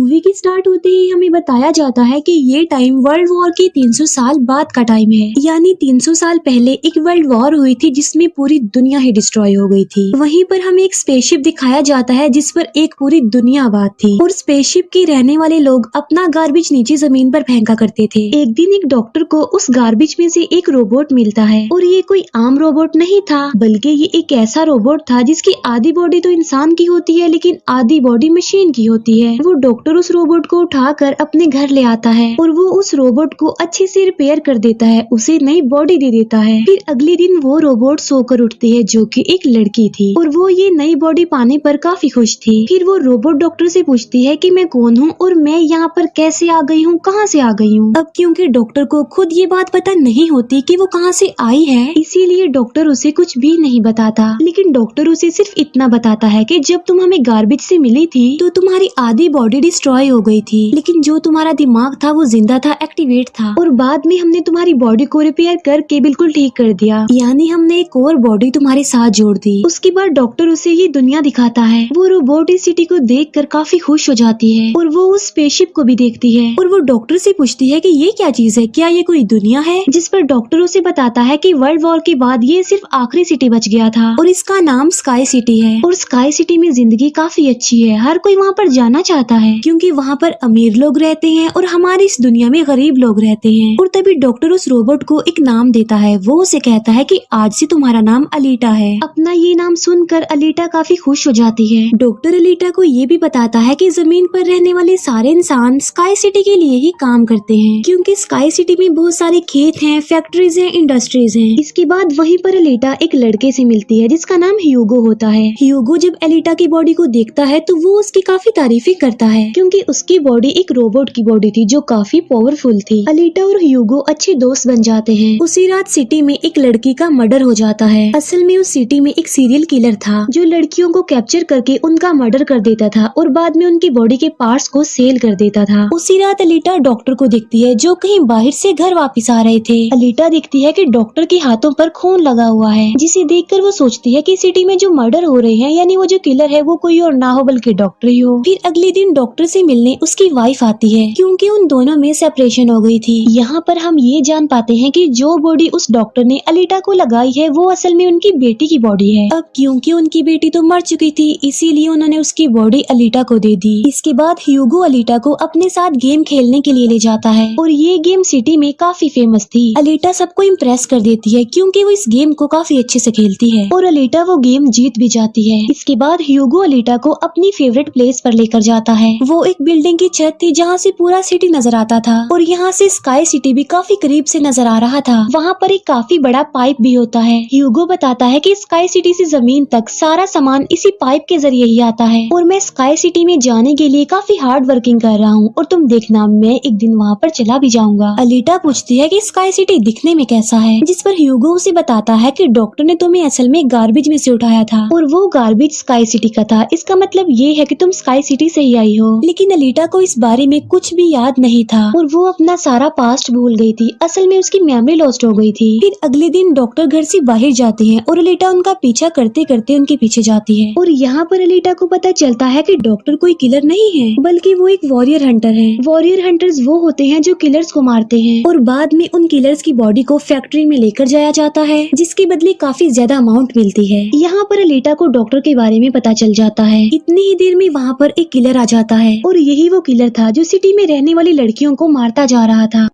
Movie की start होते ही हमें बताया जाता है कि ये टाइम वर्ल्ड वॉर के 300 साल बाद का टाइम है। यानी 300 साल पहले एक वर्ल्ड वॉर हुई थी जिसमें पूरी दुनिया ही डिस्ट्रॉय हो गई थी। वहीं पर हमें एक स्पेसशिप दिखाया जाता है जिस पर एक पूरी दुनिया आबाद थी और स्पेसशिप के रहने वाले लोग अपना गार्बेज नीचे जमीन पर फेंका करते थे। एक दिन एक डॉक्टर को उस गार्बेज में से एक रोबोट मिलता है और ये कोई आम रोबोट नहीं था, बल्कि ये एक ऐसा रोबोट था जिसकी आधी बॉडी तो इंसान की होती है लेकिन आधी बॉडी मशीन की होती है। वो डॉक्टर उस रोबोट को उठाकर अपने घर ले आता है और वो उस रोबोट को अच्छे से रिपेयर कर देता है, उसे नई बॉडी दे देता है। फिर अगले दिन वो रोबोट सोकर उठती है जो कि एक लड़की थी और वो ये नई बॉडी पाने पर काफी खुश थी। फिर वो रोबोट डॉक्टर से पूछती है कि मैं कौन हूँ और मैं यहाँ पर कैसे आ गई हूँ, कहाँ से आ गई हूँ। अब क्योंकि डॉक्टर को खुद ये बात पता नहीं होती कि वो कहाँ से आई है, इसीलिए डॉक्टर उसे कुछ भी नहीं बताता। लेकिन डॉक्टर उसे सिर्फ इतना बताता है कि जब तुम हमें गार्बेज से मिली थी तो तुम्हारी आधी बॉडी डिस्ट्रॉय हो गई थी, लेकिन जो तुम्हारा दिमाग था वो जिंदा था, एक्टिवेट था, और बाद में हमने तुम्हारी बॉडी को रिपेयर करके बिल्कुल ठीक कर दिया। यानी हमने एक और बॉडी तुम्हारे साथ जोड़ दी। उसके बाद डॉक्टर उसे ये दुनिया दिखाता है। वो रोबोट इस सिटी को देखकर काफी खुश हो जाती है और वो उस स्पेसशिप को भी देखती है और वो डॉक्टर से पूछती है कि ये क्या चीज है, क्या ये कोई दुनिया है। जिस पर डॉक्टर उसे बताता है कि वर्ल्ड वॉर के बाद ये सिर्फ आखिरी सिटी बच गया था और इसका नाम स्काई सिटी है और स्काई सिटी में जिंदगी काफी अच्छी है, हर कोई वहाँ पर जाना चाहता है क्योंकि वहाँ पर अमीर लोग रहते हैं और हमारी इस दुनिया में गरीब लोग रहते हैं। और तभी डॉक्टर उस रोबोट को एक नाम देता है। वो उसे कहता है कि आज से तुम्हारा नाम अलीटा है। अपना ये नाम सुनकर अलीटा काफी खुश हो जाती है। डॉक्टर अलीटा को ये भी बताता है कि जमीन पर रहने वाले सारे इंसान स्काई सिटी के लिए ही काम करते हैं क्योंकि स्काई सिटी में बहुत सारे खेत हैं, फैक्ट्रीज हैं, इंडस्ट्रीज हैं। इसके बाद वहीं पर अलीटा एक लड़के से मिलती है जिसका नाम ह्यूगो होता है। ह्यूगो जब अलीटा की बॉडी को देखता है तो वो उसकी काफी तारीफें करता है क्योंकि उसकी बॉडी एक रोबोट की बॉडी थी जो काफी पावरफुल थी। अलीटा और ह्यूगो अच्छे दोस्त बन जाते हैं। उसी रात सिटी में एक लड़की का मर्डर हो जाता है। असल में उस सिटी में एक सीरियल किलर था जो लड़कियों को कैप्चर करके उनका मर्डर कर देता था और बाद में उनकी बॉडी के पार्ट्स को सेल कर देता था। उसी रात अलीटा डॉक्टर को देखती है जो कहीं बाहर से घर वापस आ रहे थे। अलीटा देखती है कि डॉक्टर के हाथों पर खून लगा हुआ है, जिसे देखकर वो सोचती है कि सिटी में जो मर्डर हो रहे हैं यानी वो जो किलर है वो कोई और ना हो बल्कि डॉक्टर ही हो। फिर अगले दिन डॉक्टर से मिलने उसकी वाइफ आती है क्योंकि उन दोनों में सेपरेशन हो गई थी। यहाँ पर हम ये जान पाते हैं कि जो बॉडी उस डॉक्टर ने अलीटा को लगाई है वो असल में उनकी बेटी की बॉडी है। अब क्योंकि उनकी बेटी तो मर चुकी थी इसीलिए उन्होंने उसकी बॉडी अलीटा को दे दी। इसके बाद ह्यूगो अलीटा को अपने साथ गेम खेलने के लिए ले जाता है और ये गेम सिटी में काफी फेमस थी। अलीटा सबको इम्प्रेस कर देती है क्योंकि वो इस गेम को काफी अच्छे से खेलती है और अलीटा वो गेम जीत भी जाती है। इसके बाद ह्यूगो अलीटा को अपनी फेवरेट प्लेस पर लेकर जाता है। वो एक बिल्डिंग की छत थी जहाँ से पूरा सिटी नजर आता था और यहाँ से स्काई सिटी भी काफी करीब से नजर आ रहा था। वहाँ पर एक काफी बड़ा पाइप भी होता है। ह्यूगो बताता है कि स्काई सिटी से जमीन तक सारा सामान इसी पाइप के जरिए ही आता है और मैं स्काई सिटी में जाने के लिए काफी हार्ड वर्किंग कर रहा हूँ और तुम देखना मैं एक दिन वहाँ पर चला भी जाऊंगा। अलीटा पूछती है कि स्काई सिटी दिखने में कैसा है, जिस पर ह्यूगो उसे बताता है कि डॉक्टर ने तुम्हें असल में गार्बेज में से उठाया था और वो गार्बेज स्काई सिटी का था। इसका मतलब ये है कि तुम स्काई सिटी से ही आई हो। लेकिन अलीटा को इस बारे में कुछ भी याद नहीं था और वो अपना सारा पास्ट भूल गई थी। असल में उसकी मेमोरी लॉस्ट हो गई थी। फिर अगले दिन डॉक्टर घर से बाहर जाते हैं और अलीटा उनका पीछा करते करते उनके पीछे जाती है और यहाँ पर अलीटा को पता चलता है कि डॉक्टर कोई किलर नहीं है बल्कि वो एक वॉरियर हंटर है। वॉरियर हंटर्स वो होते हैं जो किलर्स को मारते हैं और बाद में उन किलर्स की बॉडी को फैक्ट्री में लेकर जाया जाता है जिसके बदले काफी ज्यादा अमाउंट मिलती है। यहाँ पर अलीटा को डॉक्टर के बारे में पता चल जाता है। इतनी ही देर में वहाँ पर एक किलर आ जाता है और यही वो किलर था जो सिटी में रहने वाली लड़कियों को मारता जा रहा था।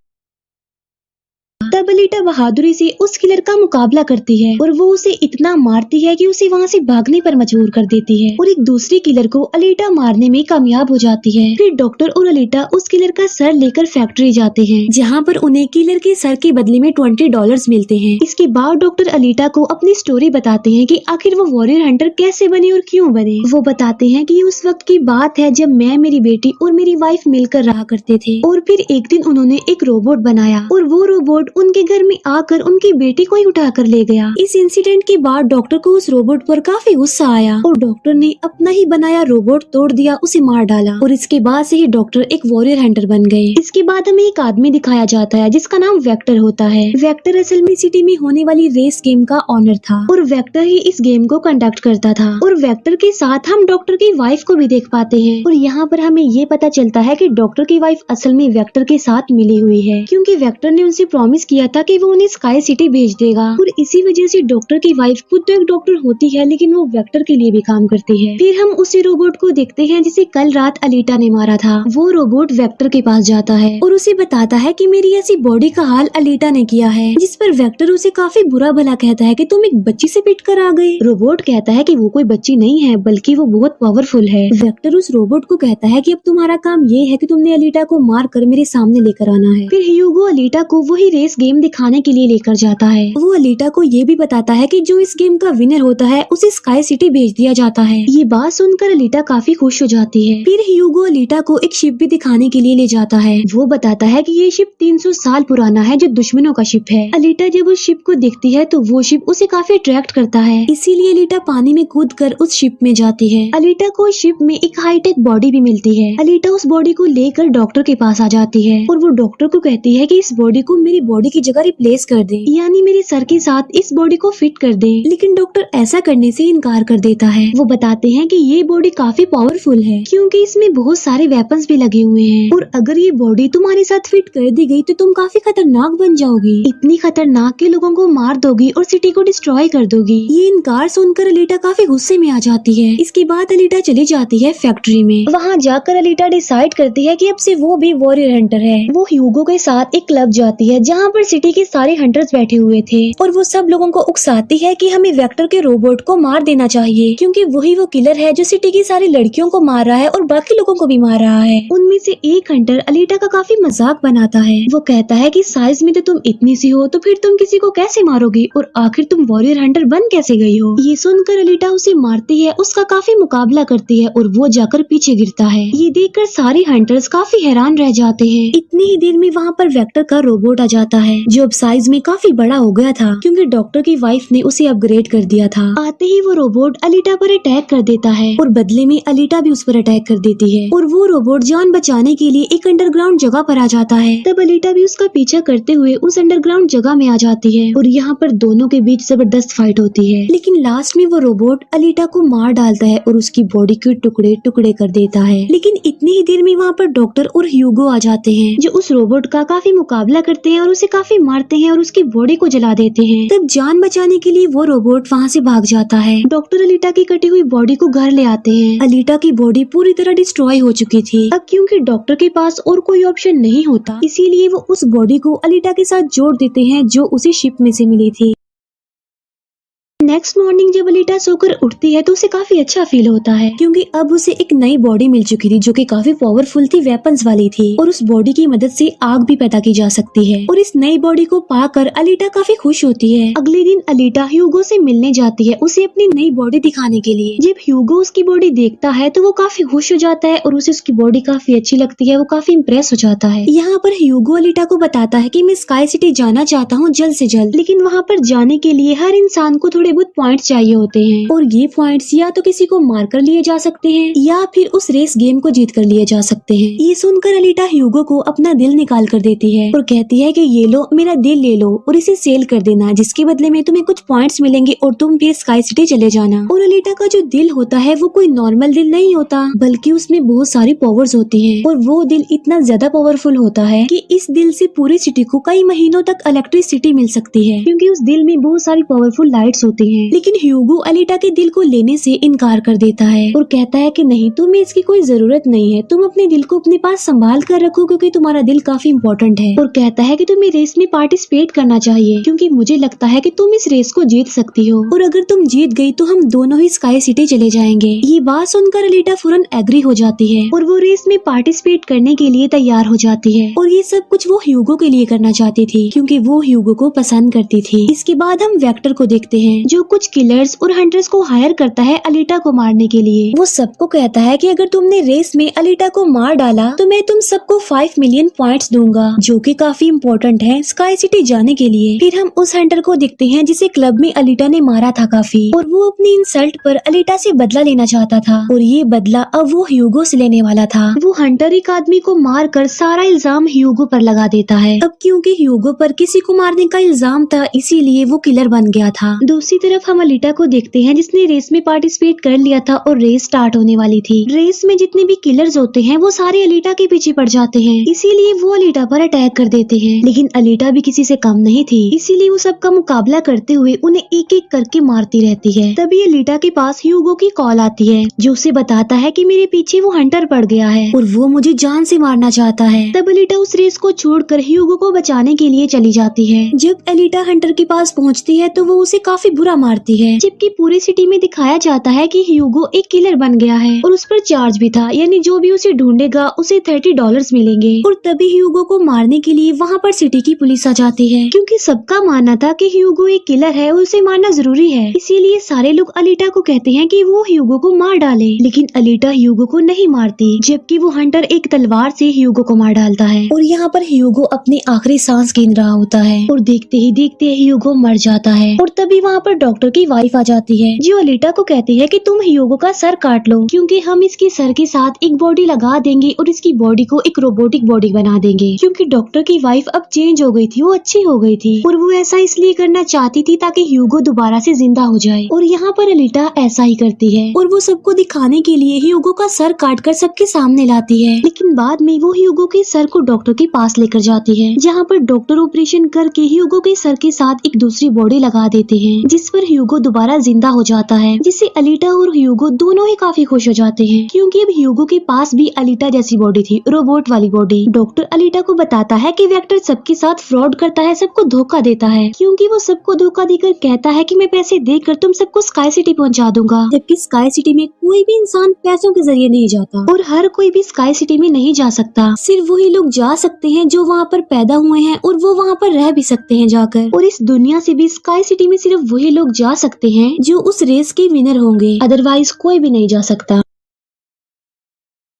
तब अलीटा बहादुरी से उस किलर का मुकाबला करती है और वो उसे इतना मारती है कि उसे वहाँ से भागने पर मजबूर कर देती है और एक दूसरे किलर को अलीटा मारने में कामयाब हो जाती है। फिर डॉक्टर और अलीटा उस किलर का सर लेकर फैक्ट्री जाते हैं जहाँ पर उन्हें किलर के सर के बदले में $20 मिलते हैं। इसके बाद डॉक्टर अलीटा को अपनी स्टोरी बताते हैं कि आखिर वो वॉरियर हंटर कैसे बने और क्यों बने। वो बताते हैं कि उस वक्त की बात है जब मैं, मेरी बेटी और मेरी वाइफ मिलकर रहा करते थे और फिर एक दिन उन्होंने एक रोबोट बनाया और वो रोबोट उनके घर में आकर उनकी बेटी को ही उठाकर ले गया। इस इंसिडेंट के बाद डॉक्टर को उस रोबोट पर काफी गुस्सा आया और डॉक्टर ने अपना ही बनाया रोबोट तोड़ दिया, उसे मार डाला और इसके बाद से ही डॉक्टर एक वॉरियर हंटर बन गए। इसके बाद हमें एक आदमी दिखाया जाता है जिसका नाम वेक्टर होता है। वेक्टर असल में सिटी में होने वाली रेस गेम का ऑनर था और वेक्टर ही इस गेम को कंडक्ट करता था और वेक्टर के साथ हम डॉक्टर की वाइफ को भी देख पाते हैं और यहाँ पर हमें ये पता चलता है कि डॉक्टर की वाइफ असल में वेक्टर के साथ मिली हुई है, क्योंकि वेक्टर ने उनसे प्रॉमिस किया था कि वो उन्हें स्काई सिटी भेज देगा और इसी वजह से डॉक्टर की वाइफ खुद तो एक डॉक्टर होती है लेकिन वो वेक्टर के लिए भी काम करती है। फिर हम उसी रोबोट को देखते हैं जिसे कल रात अलीटा ने मारा था। वो रोबोट वेक्टर के पास जाता है और उसे बताता है कि मेरी ऐसी बॉडी का हाल अलीटा ने किया है, जिस पर वेक्टर उसे काफी बुरा भला कहता है कि तुम एक बच्ची से पिट कर आ गए। रोबोट कहता है कि वो कोई बच्ची नहीं है बल्कि वो बहुत पावरफुल है। वेक्टर उस रोबोट को कहता है कि अब तुम्हारा काम ये है कि तुमने अलीटा को मार कर मेरे सामने लेकर आना है। फिर ह्यूगो अलीटा को वही रेस गेम दिखाने के लिए लेकर जाता है। वो अलीटा को ये भी बताता है कि जो इस गेम का विनर होता है उसे स्काई सिटी भेज दिया जाता है। ये बात सुनकर अलीटा काफी खुश हो जाती है। फिर ह्यूगो अलीटा को एक शिप भी दिखाने के लिए ले जाता है। वो बताता है कि ये शिप 300 साल पुराना है जो दुश्मनों का शिप है। अलीटा जब उस शिप को देखती है तो वो शिप उसे काफी अट्रैक्ट करता है, इसीलिए अलीटा पानी में कूद कर उस शिप में जाती है। अलीटा को शिप में एक हाईटेक बॉडी भी मिलती है। अलीटा उस बॉडी को लेकर डॉक्टर के पास आ जाती है और वो डॉक्टर को कहती है कि इस बॉडी को मेरी बॉडी की जगह रिप्लेस कर दे, यानी मेरे सर के साथ इस बॉडी को फिट कर दे। लेकिन डॉक्टर ऐसा करने से इनकार कर देता है। वो बताते हैं कि ये बॉडी काफी पावरफुल है क्योंकि इसमें बहुत सारे वेपन्स भी लगे हुए हैं और अगर ये बॉडी तुम्हारे साथ फिट कर दी गई तो तुम काफी खतरनाक बन जाओगी, इतनी खतरनाक के लोगों को मार दोगी और सिटी को डिस्ट्रॉय कर दोगी। ये इनकार सुनकर अलीटा काफी गुस्से में आ जाती है। इसके बाद अलीटा चली जाती है फैक्ट्री में। वहाँ जाकर अलीटा डिसाइड करती है कि अब से वो भी वॉरियर हंटर है। वो ह्यूगो के साथ एक क्लब जाती है जहाँ पर सिटी के सारे हंटर्स बैठे हुए थे और वो सब लोगों को उकसाती है कि हमें वेक्टर के रोबोट को मार देना चाहिए क्योंकि वही वो किलर है जो सिटी की सारी लड़कियों को मार रहा है और बाकी लोगों को भी मार रहा है। उनमें से एक हंटर अलीटा का काफी मजाक बनाता है। वो कहता है कि साइज में तो तुम इतनी सी हो तो फिर तुम किसी को कैसे मारोगी और आखिर तुम वॉरियर हंटर बन कैसे गई हो। ये सुनकर अलीटा उसे मारती है, उसका काफी मुकाबला करती है और वो जाकर पीछे गिरता है। ये देखकर सारे हंटर्स काफी हैरान रह जाते हैं। इतनी ही देर में वहाँ पर वेक्टर का रोबोट आ जाता है जो अब साइज में काफी बड़ा हो गया था क्योंकि डॉक्टर की वाइफ ने उसे अपग्रेड कर दिया था। आते ही वो रोबोट अलीटा पर अटैक कर देता है और बदले में अलीटा भी उस पर अटैक कर देती है और वो रोबोट जान बचाने के लिए एक अंडरग्राउंड जगह पर आ जाता है। तब अलीटा भी उसका पीछा करते हुए उस अंडरग्राउंड जगह में आ जाती है और यहाँ पर दोनों के बीच जबरदस्त फाइट होती है। लेकिन लास्ट में वो रोबोट अलीटा को मार डालता है और उसकी बॉडी के टुकड़े टुकड़े कर देता है। लेकिन इतनी ही देर में वहाँ पर डॉक्टर और ह्यूगो आ जाते हैं जो उस रोबोट का काफी मुकाबला करते हैं और उसे काफी मारते हैं और उसकी बॉडी को जला देते हैं। तब जान बचाने के लिए वो रोबोट वहाँ से भाग जाता है। डॉक्टर अलीटा की कटी हुई बॉडी को घर ले आते हैं। अलीटा की बॉडी पूरी तरह डिस्ट्रॉय हो चुकी थी। अब क्योंकि डॉक्टर के पास और कोई ऑप्शन नहीं होता इसीलिए वो उस बॉडी को अलीटा के साथ जोड़ देते हैं जो उसे शिप में से मिली थी। नेक्स्ट मॉर्निंग जब अलीटा सोकर उठती है तो उसे काफी अच्छा फील होता है क्योंकि अब उसे एक नई बॉडी मिल चुकी थी जो कि काफी पावरफुल थी, वेपन्स वाली थी और उस बॉडी की मदद से आग भी पैदा की जा सकती है और इस नई बॉडी को पाकर अलीटा काफी खुश होती है। अगले दिन अलीटा ह्यूगो से मिलने जाती है उसे अपनी नई बॉडी दिखाने के लिए। जब ह्यूगो उसकी बॉडी देखता है तो वो काफी खुश हो जाता है और उसे उसकी बॉडी काफी अच्छी लगती है। वो काफी इम्प्रेस हो जाता है। यहाँ पर ह्यूगो अलीटा को बताता है कि मैं स्काई सिटी जाना चाहता हूँ जल्द से जल्द, लेकिन वहाँ पर जाने के लिए हर इंसान को थोड़े बहुत पॉइंट्स चाहिए होते हैं और ये पॉइंट्स या तो किसी को मार कर लिए जा सकते हैं या फिर उस रेस गेम को जीत कर लिए जा सकते हैं। ये सुनकर अलीटा ह्यूगो को अपना दिल निकाल कर देती है और कहती है कि ये लो, मेरा दिल ले लो और इसे सेल कर देना, जिसके बदले में तुम्हें कुछ पॉइंट्स मिलेंगे और तुम फिर स्काई सिटी चले जाना। और अलीटा का जो दिल होता है वो कोई नॉर्मल दिल नहीं होता बल्कि उसमें बहुत सारी पावर्स होती है और वो दिल इतना ज्यादा पावरफुल होता है कि इस दिल से पूरी सिटी को कई महीनों तक इलेक्ट्रिसिटी मिल सकती है क्योंकि उस दिल में बहुत सारी पावरफुल लाइट्स होती है। लेकिन ह्यूगो अलीटा के दिल को लेने से इनकार कर देता है और कहता है कि नहीं, तुम्हें इसकी कोई जरूरत नहीं है, तुम अपने दिल को अपने पास संभाल कर रखो क्योंकि तुम्हारा दिल काफी इम्पोर्टेंट है। और कहता है कि तुम्हें रेस में पार्टिसिपेट करना चाहिए क्योंकि मुझे लगता है कि तुम इस रेस को जीत सकती हो और अगर तुम जीत गई तो हम दोनों ही स्काई सिटी चले जाएंगे। ये बात सुनकर अलीटा फौरन एग्री हो जाती है और वो रेस में पार्टिसिपेट करने के लिए तैयार हो जाती है और ये सब कुछ वो ह्यूगो के लिए करना चाहती थी क्योंकि वो ह्यूगो को पसंद करती थी। इसके बाद हम वेक्टर को देखते हैं जो कुछ किलर्स और हंटर्स को हायर करता है अलीटा को मारने के लिए। वो सबको कहता है कि अगर तुमने रेस में अलीटा को मार डाला तो मैं तुम सबको 5 मिलियन पॉइंट्स दूंगा, जो कि काफी इम्पोर्टेंट है स्काई सिटी जाने के लिए। फिर हम उस हंटर को देखते हैं जिसे क्लब में अलीटा ने मारा था काफी, और वो अपनी इंसल्ट पर अलीटा से बदला लेना चाहता था, और ये बदला अब वो ह्यूगो से लेने वाला था। वो हंटर एक आदमी को मार कर सारा इल्जाम ह्यूगो पर लगा देता है। अब क्योंकि ह्यूगो पर किसी को मारने का इल्जाम था, इसीलिए वो किलर बन गया था। दूसरी तरफ हम अलीटा को देखते हैं जिसने रेस में पार्टिसिपेट कर लिया था और रेस स्टार्ट होने वाली थी। रेस में जितने भी किलर्स होते हैं वो सारे अलीटा के पीछे पड़ जाते हैं, इसीलिए वो अलीटा पर अटैक कर देते हैं। लेकिन अलीटा भी किसी से कम नहीं थी, इसीलिए वो सबका मुकाबला करते हुए उन्हें एक एक करके मारती रहती है। तभी अलीटा के पास ह्यूगो की कॉल आती है जो उसे बताता है कि मेरे पीछे वो हंटर पड़ गया है और वो मुझे जान से मारना चाहता है। तब अलीटा उस रेस को छोड़कर ह्यूगो को बचाने के लिए चली जाती है। जब अलीटा हंटर के पास पहुंचती है तो वो उसे काफी बुरा मारती है, जबकि पूरी सिटी में दिखाया जाता है कि ह्यूगो एक किलर बन गया है और उस पर चार्ज भी था, यानी जो भी उसे ढूंढेगा उसे $30 मिलेंगे। और तभी ह्यूगो को मारने के लिए वहाँ पर सिटी की पुलिस आ जाती है, क्योंकि सबका मानना था कि ह्यूगो एक किलर है और उसे मारना जरूरी है। इसीलिए सारे लोग अलीटा को कहते हैं कि वो ह्यूगो को मार डाले, लेकिन अलीटा ह्यूगो को नहीं मारती, जबकि वो हंटर एक तलवार से ह्यूगो को मार डालता है। और यहाँ पर ह्यूगो अपनी आखिरी सांस गिन रहा होता है और देखते ही देखते ह्यूगो मर जाता है। और तभी वहाँ पर डॉक्टर की वाइफ आ जाती है जो अलीटा को कहती है कि तुम ह्यूगो का सर काट लो, क्योंकि हम इसके सर के साथ एक बॉडी लगा देंगे और इसकी बॉडी को एक रोबोटिक बॉडी बना देंगे। क्योंकि डॉक्टर की वाइफ अब चेंज हो गई थी, वो अच्छी हो गई थी और वो ऐसा इसलिए करना चाहती थी ताकि ह्यूगो दोबारा से जिंदा हो जाए। और यहाँ पर अलीटा ऐसा ही करती है और वो सबको दिखाने के लिए ह्यूगो का सर काटकर सबके सामने लाती है। लेकिन बाद में वो ह्यूगो के सर को डॉक्टर के पास लेकर जाती है, जहाँ पर डॉक्टर ऑपरेशन करके ह्यूगो के सर के साथ एक दूसरी बॉडी लगा देते हैं, जिस पर ह्यूगो दोबारा जिंदा हो जाता है, जिससे अलीटा और ह्यूगो दोनों ही काफी खुश हो जाते हैं, क्योंकि अब ह्यूगो के पास भी अलीटा जैसी बॉडी थी, रोबोट वाली बॉडी। डॉक्टर अलीटा को बताता है कि वेक्टर सबके साथ फ्रॉड करता है, सबको धोखा देता है, क्योंकि वो सबको धोखा देकर कहता है कि मैं पैसे देकर तुम सबको स्काई सिटी पहुंचा दूंगा, जबकि स्काई सिटी में कोई भी इंसान पैसों के जरिए नहीं जाता और हर कोई भी स्काई सिटी में नहीं जा सकता। सिर्फ वही लोग जा सकते हैं जो वहाँ पर पैदा हुए हैं और वो वहाँ पर रह भी सकते हैं जाकर। और इस दुनिया से भी स्काई सिटी में सिर्फ वही लोग जा सकते हैं जो उस रेस के विनर होंगे, अदरवाइज कोई भी नहीं जा सकता।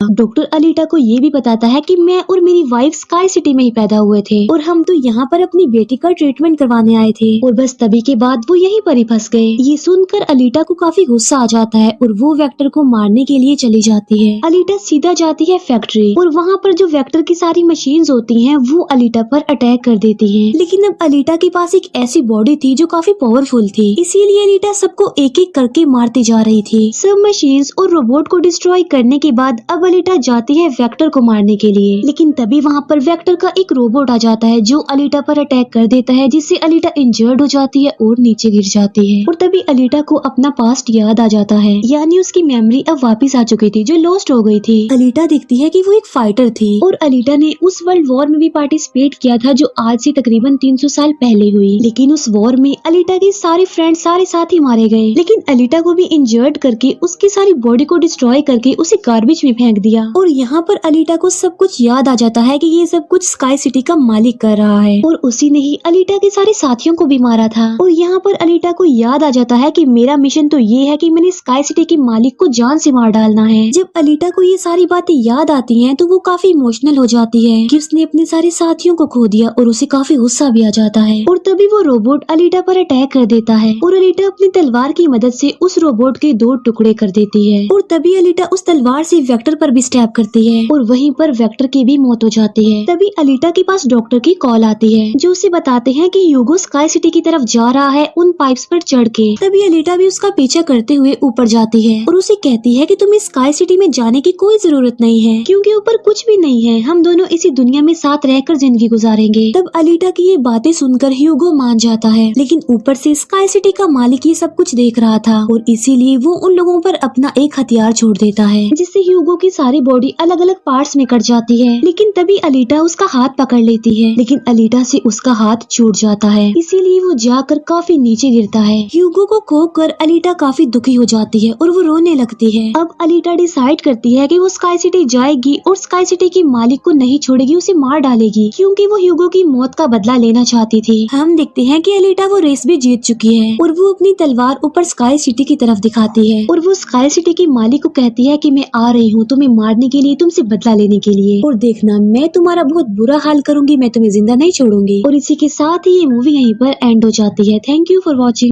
डॉक्टर अलीटा को ये भी बताता है कि मैं और मेरी वाइफ स्काई सिटी में ही पैदा हुए थे और हम तो यहाँ पर अपनी बेटी का ट्रीटमेंट करवाने आए थे, और बस तभी के बाद वो यहीं पर ही फंस गए। ये सुनकर अलीटा को काफी गुस्सा आ जाता है और वो वेक्टर को मारने के लिए चली जाती है। अलीटा सीधा जाती है फैक्ट्री और वहाँ पर जो वेक्टर की सारी मशीन्स होती हैं वो अलीटा पर अटैक कर देती हैं। लेकिन अब अलीटा के पास एक ऐसी बॉडी थी जो काफी पावरफुल थी, इसीलिए अलीटा सबको एक एक करके मारती जा रही थी। सब मशीन्स और रोबोट को डिस्ट्रॉय करने के बाद अब अलीटा जाती है वेक्टर को मारने के लिए, लेकिन तभी वहाँ पर वेक्टर का एक रोबोट आ जाता है जो अलीटा पर अटैक कर देता है, जिससे अलीटा इंजर्ड हो जाती है और नीचे गिर जाती है। और तभी अलीटा को अपना पास्ट याद आ जाता है, यानी उसकी मेमोरी अब वापस आ चुकी थी जो लॉस्ट हो गई थी। अलीटा देखती है कि वो एक फाइटर थी और अलीटा ने उस वर्ल्ड वॉर में भी पार्टिसिपेट किया था जो आज से तकरीबन 300 साल पहले हुई। लेकिन उस वॉर में अलीटा के सारे फ्रेंड सारे साथी मारे गए, लेकिन अलीटा को भी इंजर्ड करके उसकी सारी बॉडी को डिस्ट्रॉय करके उसे गार्बेज में फेंक दिया। और यहाँ पर अलीटा को सब कुछ याद आ जाता है कि ये सब कुछ स्काई सिटी का मालिक कर रहा है और उसी ने ही अलीटा के सारे साथियों को भी मारा था। और यहाँ पर अलीटा को याद आ जाता है कि मेरा मिशन तो ये है कि मैंने स्काई सिटी के मालिक को जान से मार डालना है। जब अलीटा को ये सारी बातें याद आती हैं तो वो काफी इमोशनल हो जाती है कि उसने अपने सारे साथियों को खो दिया और उसे काफी गुस्सा भी आ जाता है। और तभी वो रोबोट अलीटा पर अटैक कर देता है और अलीटा अपनी तलवार की मदद से उस रोबोट के 2 टुकड़े कर देती है। और तभी अलीटा उस तलवार से वेक्टर पर भी स्टैब करती है और वहीं पर वेक्टर की भी मौत हो जाती है। तभी अलीटा के पास डॉक्टर की कॉल आती है जो उसे बताते हैं कि ह्यूगो स्काई सिटी की तरफ जा रहा है उन पाइप्स पर चढ़ के। तभी अलीटा भी उसका पीछा करते हुए ऊपर जाती है और उसे कहती है कि तुम्हें स्काई सिटी में जाने की कोई जरूरत नहीं है, क्योंकि ऊपर कुछ भी नहीं है, हम दोनों इसी दुनिया में साथ रहकर जिंदगी गुजारेंगे। तब अलीटा की ये बातें सुनकर ह्यूगो मान जाता है, लेकिन ऊपर से स्काई सिटी का मालिक ये सब कुछ देख रहा था और इसीलिए वो उन लोगों पर अपना एक हथियार छोड़ देता है, जिससे ह्यूगो की सारी सारी बॉडी अलग अलग पार्ट्स में कट जाती है। लेकिन तभी अलीटा उसका हाथ पकड़ लेती है, लेकिन अलीटा से उसका हाथ छूट जाता है, इसीलिए वो जाकर काफी नीचे गिरता है। ह्यूगो को खोकर अलीटा काफी दुखी हो जाती है और वो रोने लगती है। अब अलीटा डिसाइड करती है कि वो स्काई सिटी जाएगी और स्काई सिटी की मालिक को नहीं छोड़ेगी, उसे मार डालेगी, क्योंकि वो ह्यूगो की मौत का बदला लेना चाहती थी। हम देखते हैं कि अलीटा वो रेस भी जीत चुकी है और वो अपनी तलवार ऊपर स्काई सिटी की तरफ दिखाती है और वो स्काई सिटी की मालिक को कहती है कि मैं आ रही हूँ तुम्हें मारने के लिए, तुमसे बदला लेने के लिए, और देखना मैं तुम्हारा बहुत बुरा हाल करूंगी, मैं तुम्हें जिंदा नहीं छोड़ूंगी। और इसी के साथ ही ये मूवी यहीं पर एंड हो जाती है। Thank you for watching.